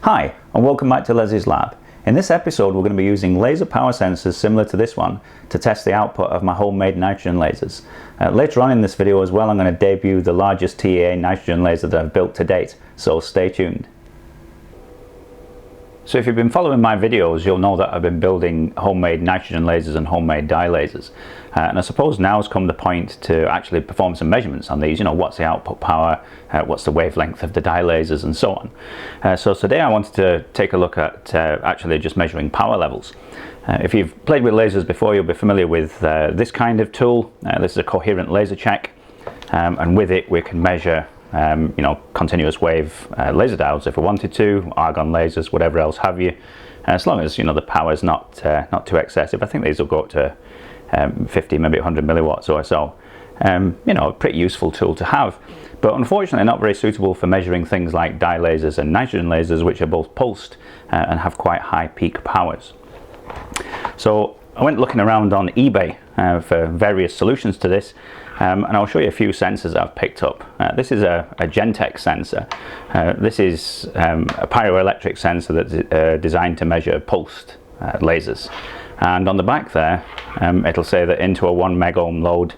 Hi, and welcome back to Les's Lab. In this episode we're going to be using laser power sensors similar to this one to test the output of my homemade nitrogen lasers. Later on in this video as well I'm going to debut the largest TEA nitrogen laser that I've built to date, so stay tuned. So if you've been following my videos, you'll know that I've been building homemade nitrogen lasers and homemade dye lasers. And I suppose now has come the point to actually perform some measurements on these. You know, what's the output power, what's the wavelength of the dye lasers and so on. So today I wanted to take a look at actually just measuring power levels. If you've played with lasers before, you'll be familiar with this kind of tool. This is a coherent laser check, and with it we can measure you know, continuous wave laser diodes if we wanted to, argon lasers, whatever else have you, as long as, you know, the power's not too excessive. I think these will go up to 50, maybe 100 milliwatts or so. You know, a pretty useful tool to have, but unfortunately not very suitable for measuring things like dye lasers and nitrogen lasers, which are both pulsed and have quite high peak powers. So I went looking around on eBay for various solutions to this. And I'll show you a few sensors I've picked up. This is a Gentec sensor. This is a pyroelectric sensor that's designed to measure pulsed lasers. And on the back there, it'll say that into a 1 megohm load,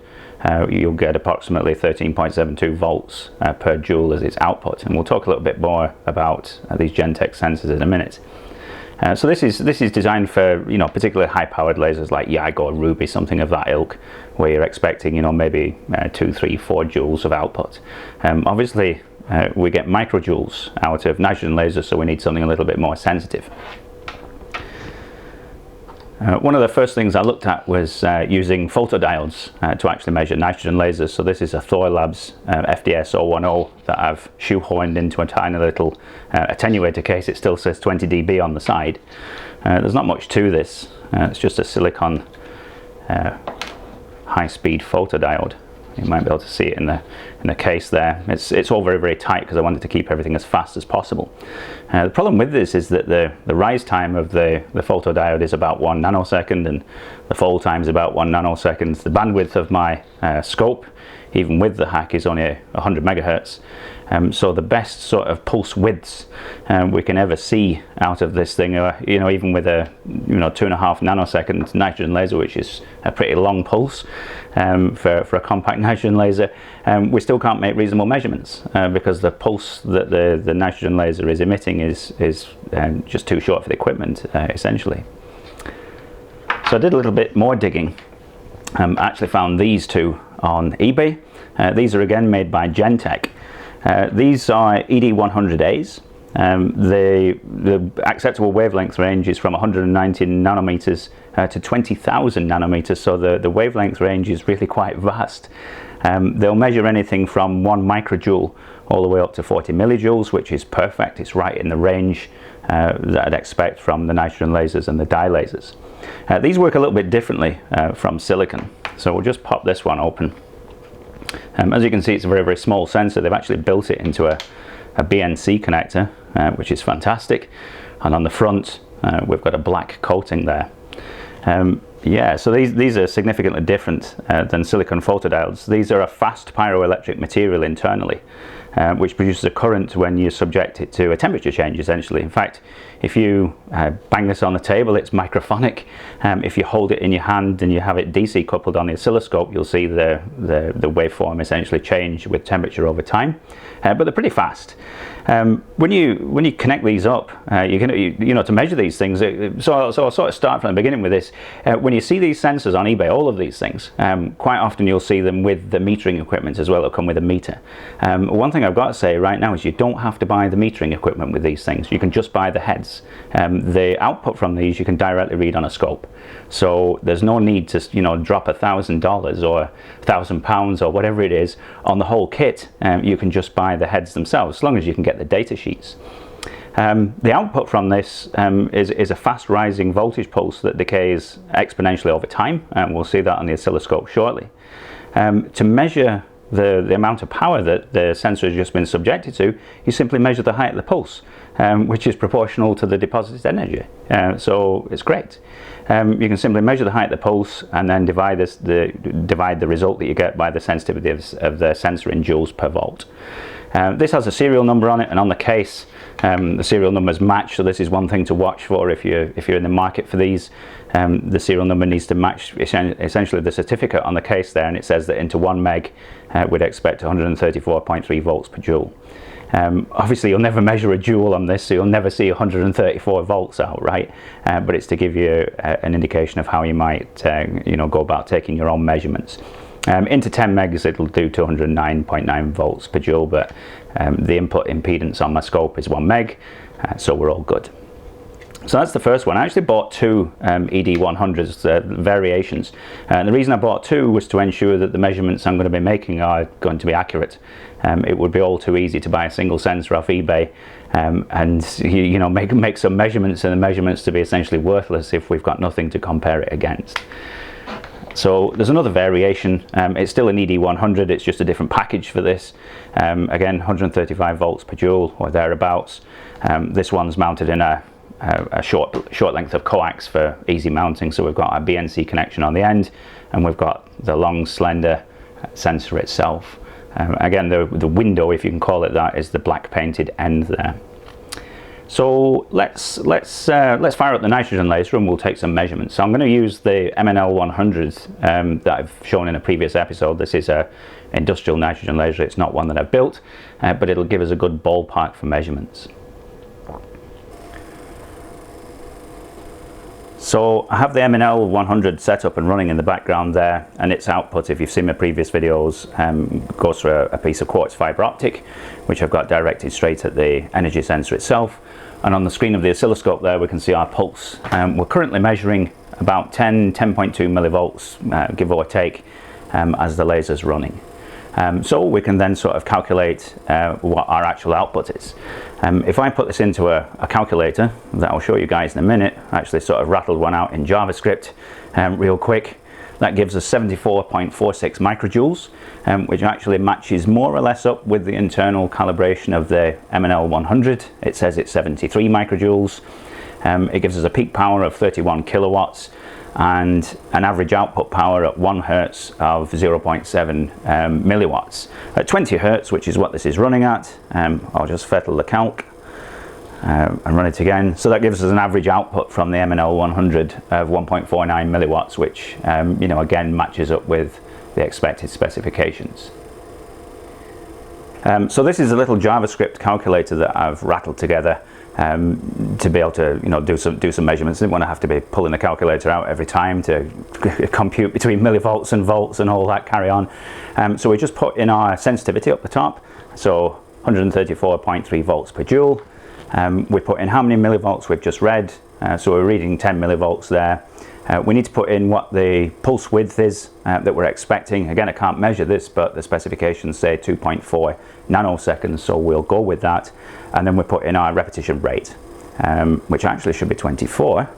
you'll get approximately 13.72 volts per joule as its output. And we'll talk a little bit more about these Gentec sensors in a minute. So this is designed for, you know, particularly high-powered lasers like YAG or Ruby, something of that ilk, where you're expecting, you know, maybe 2, 3, 4 joules of output. Obviously, we get microjoules out of nitrogen lasers, so we need something a little bit more sensitive. One of the first things I looked at was using photodiodes to actually measure nitrogen lasers. So this is a Thor Labs FDS 010 that I've shoehorned into a tiny little attenuator case. It still says 20 dB on the side. There's not much to this. It's just a silicon high-speed photodiode. You might be able to see it in the case there. It's all very, very tight because I wanted to keep everything as fast as possible. The problem with this is that the rise time of the photodiode is about 1 nanosecond, and the fall time is about 1 nanosecond. The bandwidth of my scope, even with the hack, is only 100 megahertz. So the best sort of pulse widths we can ever see out of this thing are, you know, even with a 2.5 nanosecond nitrogen laser, which is a pretty long pulse for a compact nitrogen laser, we still can't make reasonable measurements because the pulse that the nitrogen laser is emitting is just too short for the equipment, essentially. So I did a little bit more digging. I actually found these two on eBay. These are again made by Gentec. These are ED100As. The acceptable wavelength range is from 190 nanometers to 20,000 nanometers, so the wavelength range is really quite vast. They'll measure anything from 1 microjoule all the way up to 40 millijoules, which is perfect. It's right in the range that I'd expect from the nitrogen lasers and the dye lasers. These work a little bit differently from silicon, so we'll just pop this one open. As you can see, it's a very, very small sensor. They've actually built it into a BNC connector, which is fantastic. And on the front, we've got a black coating there. Yeah, so these are significantly different than silicon photodiodes. These are a fast pyroelectric material internally, which produces a current when you subject it to a temperature change, essentially. In fact, if you bang this on the table, it's microphonic. If you hold it in your hand and you have it DC coupled on the oscilloscope, you'll see the waveform essentially change with temperature over time. But they're pretty fast. When you connect these up, you're going to, to measure these things. So I'll sort of start from the beginning with this. When you see these sensors on eBay, all of these things, quite often you'll see them with the metering equipment as well. It'll come with a meter. One thing I've got to say right now is you don't have to buy the metering equipment with these things. You can just buy the heads. The output from these you can directly read on a scope. So there's no need to, drop $1,000 or £1,000 or whatever it is on the whole kit. You can just buy the heads themselves, as long as you can get the data sheets. The output from this is a fast rising voltage pulse that decays exponentially over time, and we'll see that on the oscilloscope shortly. To measure the amount of power that the sensor has just been subjected to, you simply measure the height of the pulse, which is proportional to the deposited energy. So it's great. You can simply measure the height of the pulse and then divide the result that you get by the sensitivity of the sensor in joules per volt. This has a serial number on it, and on the case the serial numbers match, so this is one thing to watch for if you're in the market for these. The serial number needs to match essentially the certificate on the case there, and it says that into 1 meg we'd expect 134.3 volts per joule. Obviously you'll never measure a joule on this, so you'll never see 134 volts out, right? But it's to give you an indication of how you might go about taking your own measurements. Into 10 megs it'll do 209.9 volts per joule, but the input impedance on my scope is 1 meg, so we're all good. So that's the first one. I actually bought two ED100s variations, and the reason I bought two was to ensure that the measurements I'm going to be making are going to be accurate. It would be all too easy to buy a single sensor off eBay and make some measurements, and the measurements to be essentially worthless if we've got nothing to compare it against. So there's another variation. It's still an ED100, it's just a different package for this. Again, 135 volts per joule or thereabouts. This one's mounted in a short length of coax for easy mounting, so we've got our BNC connection on the end, and we've got the long slender sensor itself. Again, the window, if you can call it that, is the black painted end there. So let's fire up the nitrogen laser and we'll take some measurements. So I'm going to use the MNL100 that I've shown in a previous episode. This is a industrial nitrogen laser. It's not one that I've built, but it'll give us a good ballpark for measurements. So I have the MNL100 set up and running in the background there, and its output, if you've seen my previous videos, goes through a piece of quartz fiber optic, which I've got directed straight at the energy sensor itself. And on the screen of the oscilloscope there we can see our pulse. We're currently measuring about 10.2 millivolts, give or take, as the laser's running. So we can then sort of calculate what our actual output is. If I put this into a calculator that I'll show you guys in a minute, I actually sort of rattled one out in JavaScript real quick. That gives us 74.46 microjoules, which actually matches more or less up with the internal calibration of the MNL100. It says it's 73 microjoules. It gives us a peak power of 31 kilowatts and an average output power at 1 hertz of 0.7 milliwatts. At 20 hertz, which is what this is running at, I'll just fettle the calc and run it again. So that gives us an average output from the MNL100 of 1.49 milliwatts, which again matches up with the expected specifications. So this is a little JavaScript calculator that I've rattled together to be able to do some measurements. I didn't want to have to be pulling the calculator out every time to compute between millivolts and volts and all that carry on. So we just put in our sensitivity up the top, so 134.3 volts per joule. We put in how many millivolts we've just read, so we're reading 10 millivolts there. We need to put in what the pulse width is that we're expecting. Again, I can't measure this, but the specifications say 2.4 nanoseconds, so we'll go with that. And then we put in our repetition rate, which actually should be 24,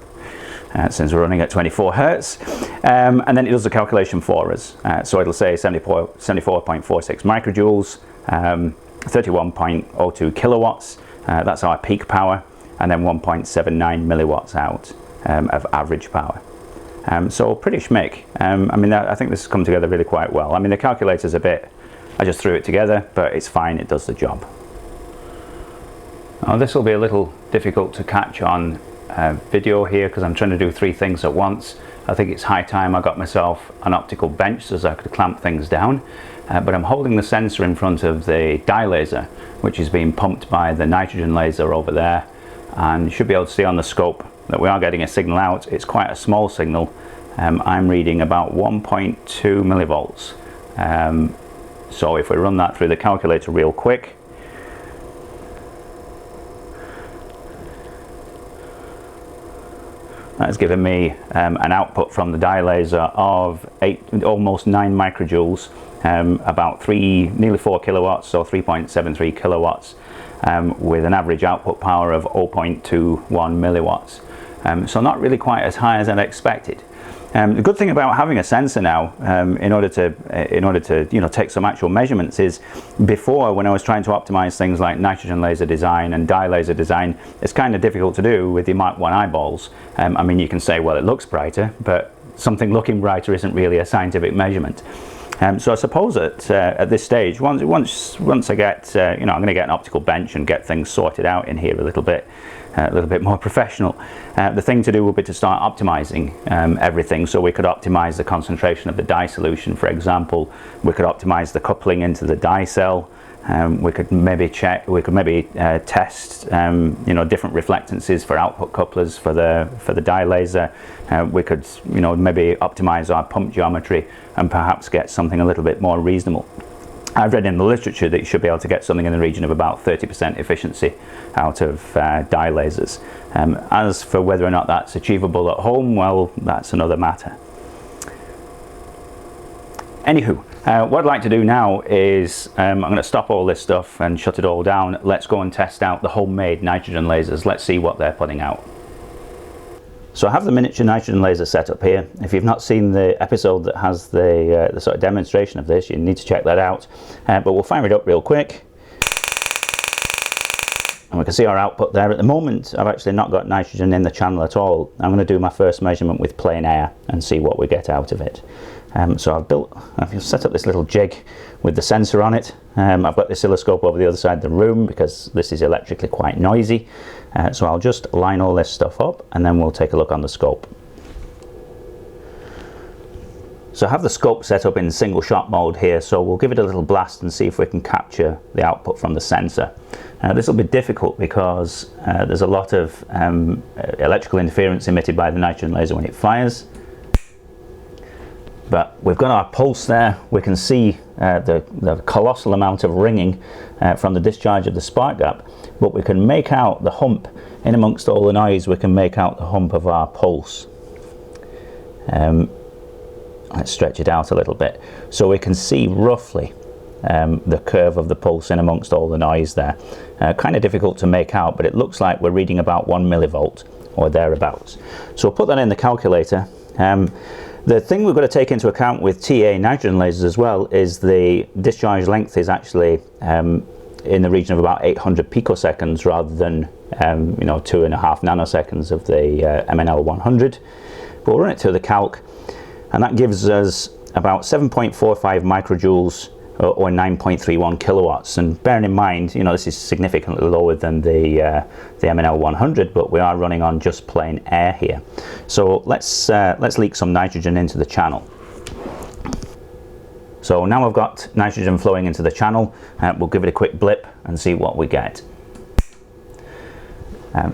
since we're running at 24 hertz. And then it does the calculation for us. So it'll say 74.46 microjoules, 31.02 kilowatts. That's our peak power, and then 1.79 milliwatts out of average power. So pretty schmick. I think this has come together really quite well. The calculator's a bit, I just threw it together, but it's fine, it does the job. Now this will be a little difficult to catch on video here because I'm trying to do 3 things at once. I think it's high time I got myself an optical bench so I could clamp things down. But I'm holding the sensor in front of the dye laser, which is being pumped by the nitrogen laser over there, and you should be able to see on the scope that we are getting a signal out. It's quite a small signal. I'm reading about 1.2 millivolts. So if we run that through the calculator real quick, that's given me an output from the dye laser of almost 9 microjoules, about nearly 4 kilowatts, so 3.73 kilowatts, with an average output power of 0.21 milliwatts. So not really quite as high as I'd expected. The good thing about having a sensor now, in order to take some actual measurements, is before, when I was trying to optimize things like nitrogen laser design and dye laser design, it's kind of difficult to do with the Mark 1 eyeballs. You can say, well, it looks brighter, but something looking brighter isn't really a scientific measurement. So I suppose at this stage, once I get, I'm going to get an optical bench and get things sorted out in here a little bit more professional. The thing to do will be to start optimizing everything. So we could optimize the concentration of the dye solution, for example. We could optimize the coupling into the dye cell. We could maybe test different reflectances for output couplers for the dye laser. We could maybe optimize our pump geometry and perhaps get something a little bit more reasonable. I've read in the literature that you should be able to get something in the region of about 30% efficiency out of dye lasers. As for whether or not that's achievable at home, well, that's another matter. Anywho, what I'd like to do now is I'm going to stop all this stuff and shut it all down. Let's go and test out the homemade nitrogen lasers. Let's see what they're putting out. So I have the miniature nitrogen laser set up here. If you've not seen the episode that has the sort of demonstration of this, you need to check that out. But we'll fire it up real quick. And we can see our output there. At the moment, I've actually not got nitrogen in the channel at all. I'm going to do my first measurement with plain air and see what we get out of it. So I've set up this little jig with the sensor on it. I've got the oscilloscope over the other side of the room because this is electrically quite noisy. So I'll just line all this stuff up and then we'll take a look on the scope. So I have the scope set up in single shot mode here, so we'll give it a little blast and see if we can capture the output from the sensor. This will be difficult because there's a lot of electrical interference emitted by the nitrogen laser when it fires. But we've got our pulse there. We can see the colossal amount of ringing from the discharge of the spark gap, but we can make out the hump in amongst all the noise. We can make out the hump of our pulse. Let's stretch it out a little bit so we can see roughly the curve of the pulse in amongst all the noise there. Kind of difficult to make out, but it looks like we're reading about 1 millivolt or thereabouts. So we'll put that in the calculator. The thing we've got to take into account with TA nitrogen lasers as well is the discharge length is actually in the region of about 800 picoseconds rather than 2.5 nanoseconds of the MNL100. But we'll run it through the calc, and that gives us about 7.45 microjoules or 9.31 kilowatts. And bearing in mind, this is significantly lower than the MNL100, but we are running on just plain air here. So let's leak some nitrogen into the channel. So now I've got nitrogen flowing into the channel. We'll give it a quick blip and see what we get.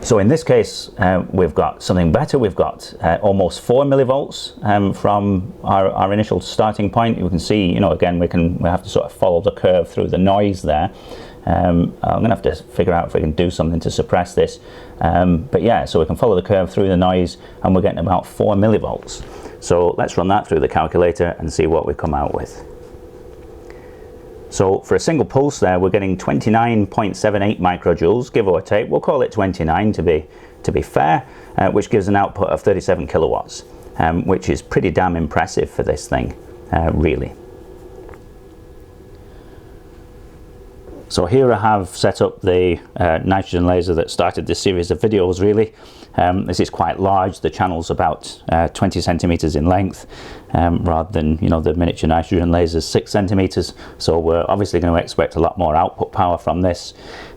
So in this case, we've got something better. We've got almost 4 millivolts from our initial starting point. You can see, again, we have to sort of follow the curve through the noise there. I'm going to have to figure out if we can do something to suppress this. But yeah, so we can follow the curve through the noise, and we're getting about 4 millivolts. So let's run that through the calculator and see what we come out with. So for a single pulse there, we're getting 29.78 microjoules, give or take. We'll call it 29 to be fair, which gives an output of 37 kilowatts, which is pretty damn impressive for this thing, really. So here I have set up the nitrogen laser that started this series of videos, really. This is quite large. The channel's about 20 centimeters in length, rather than the miniature nitrogen laser's 6 centimeters. So we're obviously going to expect a lot more output power from this.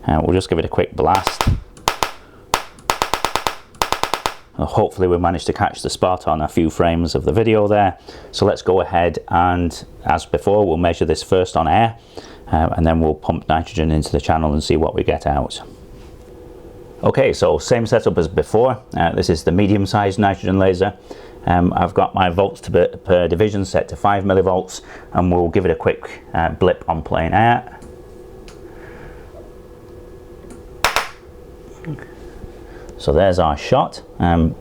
We'll just give it a quick blast. Hopefully we managed to catch the spot on a few frames of the video there. So let's go ahead and, as before, we'll measure this first on air, and then we'll pump nitrogen into the channel and see what we get out. Okay, so same setup as before. This is the medium-sized nitrogen laser. I've got my volts per division set to 5 millivolts, and we'll give it a quick blip on plain air. So there's our shot.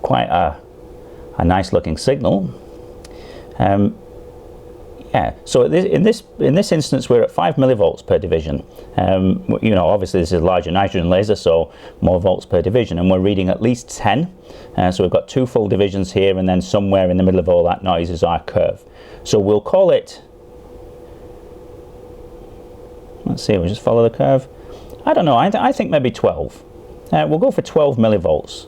Quite a nice looking signal. Yeah, so in this instance we're at 5 millivolts per division. Obviously this is a larger nitrogen laser, so more volts per division, and we're reading at least 10. So we've got 2 full divisions here, and then somewhere in the middle of all that noise is our curve. So we'll call it, let's see, we'll just follow the curve. I don't know, I think maybe 12. We'll go for 12 millivolts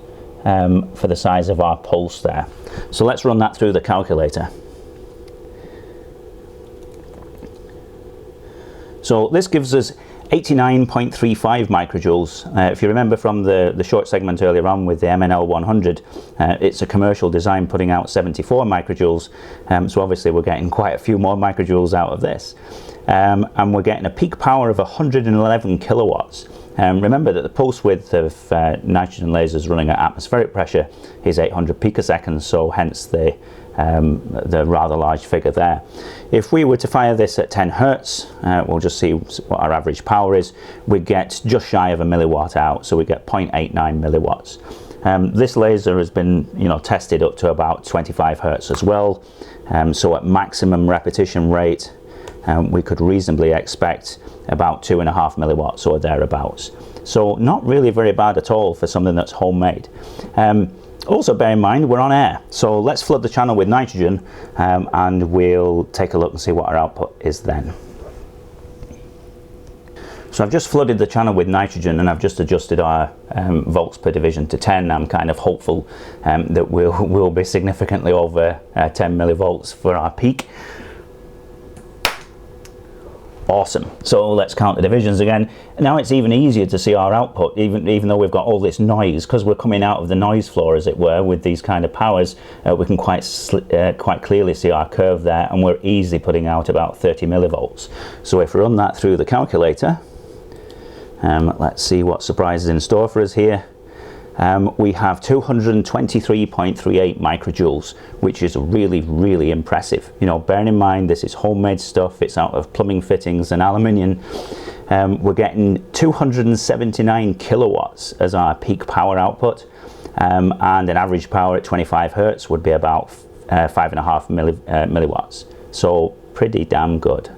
for the size of our pulse there. So let's run that through the calculator. So this gives us 89.35 microjoules. If you remember from the short segment earlier on with the MNL 100, it's a commercial design putting out 74 microjoules, so obviously we're getting quite a few more microjoules out of this. And we're getting a peak power of 111 kilowatts. Remember that the pulse width of nitrogen lasers running at atmospheric pressure is 800 picoseconds, so hence the rather large figure there. If we were to fire this at 10 hertz, we'll just see what our average power is. We get just shy of a milliwatt out, so we get 0.89 milliwatts. This laser has been, tested up to about 25 hertz as well. So at maximum repetition rate, we could reasonably expect about 2.5 milliwatts or thereabouts. So not really very bad at all for something that's homemade. Also bear in mind we're on air, so let's flood the channel with nitrogen and we'll take a look and see what our output is then. So I've just flooded the channel with nitrogen and I've just adjusted our volts per division to 10. I'm kind of hopeful that we'll be significantly over 10 millivolts for our peak. Awesome. So let's count the divisions again. Now it's even easier to see our output, even though we've got all this noise, because we're coming out of the noise floor, as it were, with these kind of powers. We can quite clearly see our curve there, and we're easily putting out about 30 millivolts. So if we run that through the calculator, let's see what surprise is in store for us here. We have 223.38 microjoules, which is really, really impressive. Bearing in mind this is homemade stuff, it's out of plumbing fittings and aluminium. We're getting 279 kilowatts as our peak power output, and an average power at 25 hertz would be about 5.5 milliwatts. So pretty damn good.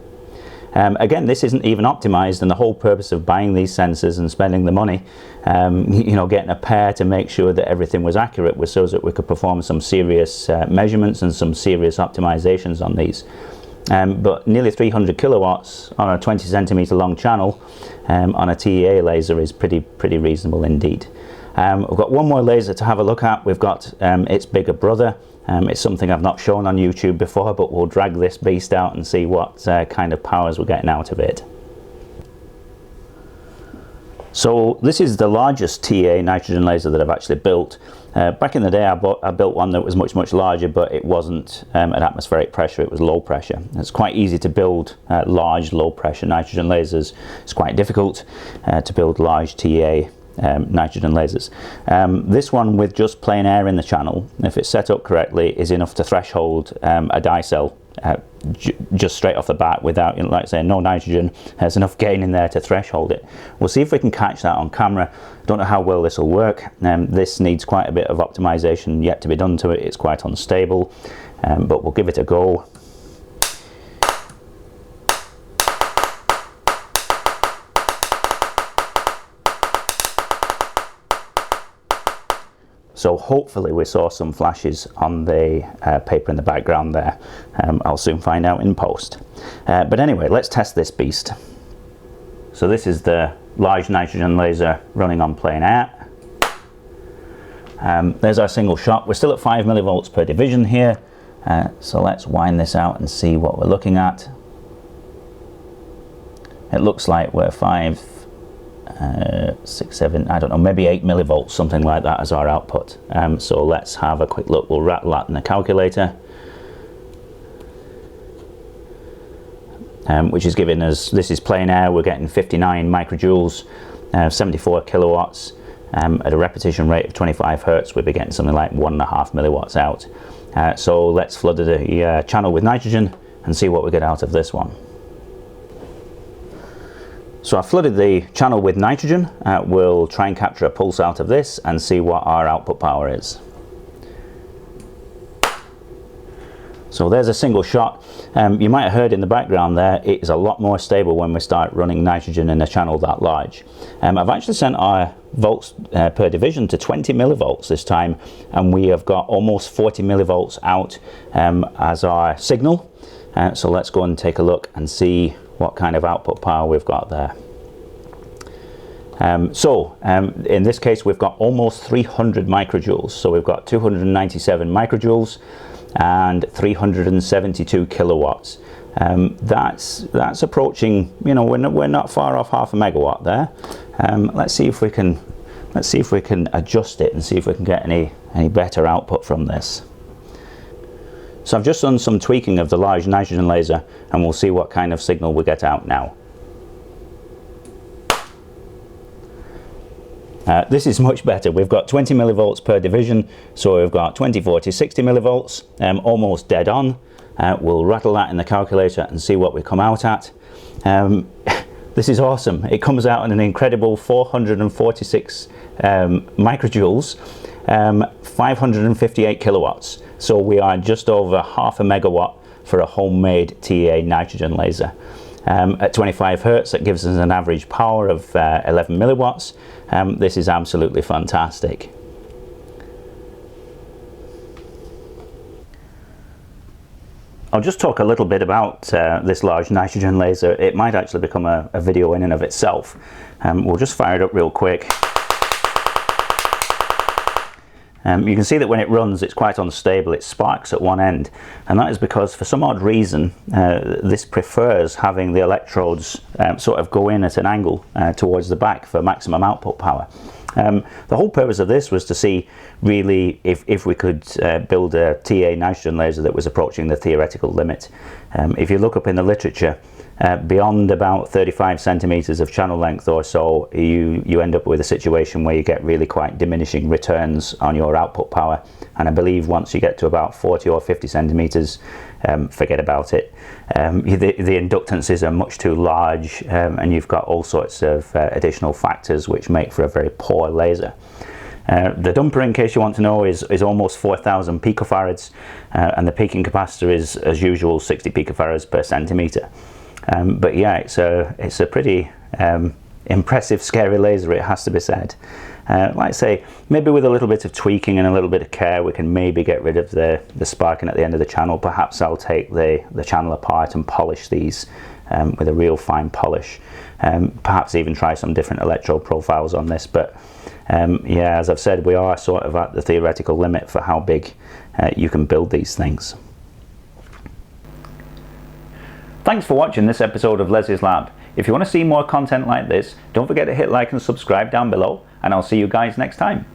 Again, this isn't even optimized, and the whole purpose of buying these sensors and spending the money, getting a pair to make sure that everything was accurate was so that we could perform some serious measurements and some serious optimizations on these. But nearly 300 kilowatts on a 20 centimeter long channel on a TEA laser is pretty reasonable indeed. We've got one more laser to have a look at. We've got its bigger brother. It's something I've not shown on YouTube before, but we'll drag this beast out and see what kind of powers we're getting out of it. So this is the largest TA nitrogen laser that I've actually built. Back in the day I built one that was much larger, but it wasn't at atmospheric pressure, it was low pressure. It's quite easy to build large low pressure nitrogen lasers. It's quite difficult to build large TA nitrogen lasers. This one with just plain air in the channel, if it's set up correctly, is enough to threshold a dicell just straight off the bat without, like I say, no nitrogen. There's enough gain in there to threshold it. We'll see if we can catch that on camera. Don't know how well this will work. This needs quite a bit of optimization yet to be done to it. It's quite unstable, but we'll give it a go. So hopefully we saw some flashes on the paper in the background there. I'll soon find out in post. But anyway, let's test this beast. So this is the large nitrogen laser running on plain air. There's our single shot. We're still at 5 millivolts per division here. So let's wind this out and see what we're looking at. It looks like we're 5, 6, 7, I don't know, maybe 8 millivolts, something like that as our output. So let's have a quick look. We'll rattle that in the calculator, which is giving us, this is plain air, we're getting 59 microjoules, 74 kilowatts. At a repetition rate of 25 hertz, we'll be getting something like 1.5 milliwatts out. So let's flood the channel with nitrogen and see what we get out of this one. So I've flooded the channel with nitrogen. We'll try and capture a pulse out of this and see what our output power is. So there's a single shot. You might have heard in the background there, it is a lot more stable when we start running nitrogen in a channel that large. I've actually sent our volts per division to 20 millivolts this time, and we have got almost 40 millivolts out as our signal. So let's go and take a look and see what kind of output power we've got there. In this case we've got almost 300 microjoules. So we've got 297 microjoules and 372 kilowatts. That's approaching, you know, we're not far off 0.5 megawatt there. Let's see if we can adjust it and see if we can get any better output from this. So I've just done some tweaking of the large nitrogen laser, and we'll see what kind of signal we get out now. This is much better. We've got 20 millivolts per division, so we've got 20, 40, 60 millivolts, almost dead on. We'll rattle that in the calculator and see what we come out at. This is awesome. It comes out in an incredible 446 microjoules, 558 kilowatts. So we are just over 0.5 megawatt for a homemade TEA nitrogen laser. At 25 hertz, that gives us an average power of 11 milliwatts. This is absolutely fantastic. I'll just talk a little bit about this large nitrogen laser. It might actually become a video in and of itself. We'll just fire it up real quick. You can see that when it runs, it's quite unstable. It sparks at one end, and that is because for some odd reason this prefers having the electrodes sort of go in at an angle towards the back for maximum output power. The whole purpose of this was to see really if we could build a TA nitrogen laser that was approaching the theoretical limit. If you look up in the literature, beyond about 35 centimeters of channel length or so, you end up with a situation where you get really quite diminishing returns on your output power. And I believe once you get to about 40 or 50 centimeters, forget about it. The inductances are much too large, and you've got all sorts of additional factors which make for a very poor laser. The dumper, in case you want to know, is almost 4,000 picofarads, and the peaking capacitor is, as usual, 60 picofarads per centimeter. But yeah, it's a pretty impressive, scary laser, it has to be said. Like I say, maybe with a little bit of tweaking and a little bit of care, we can maybe get rid of the sparking at the end of the channel. Perhaps I'll take the channel apart and polish these with a real fine polish. Perhaps even try some different electrode profiles on this. But yeah, as I've said, we are sort of at the theoretical limit for how big you can build these things. Thanks for watching this episode of Leslie's Lab. If you want to see more content like this, don't forget to hit like and subscribe down below, and I'll see you guys next time.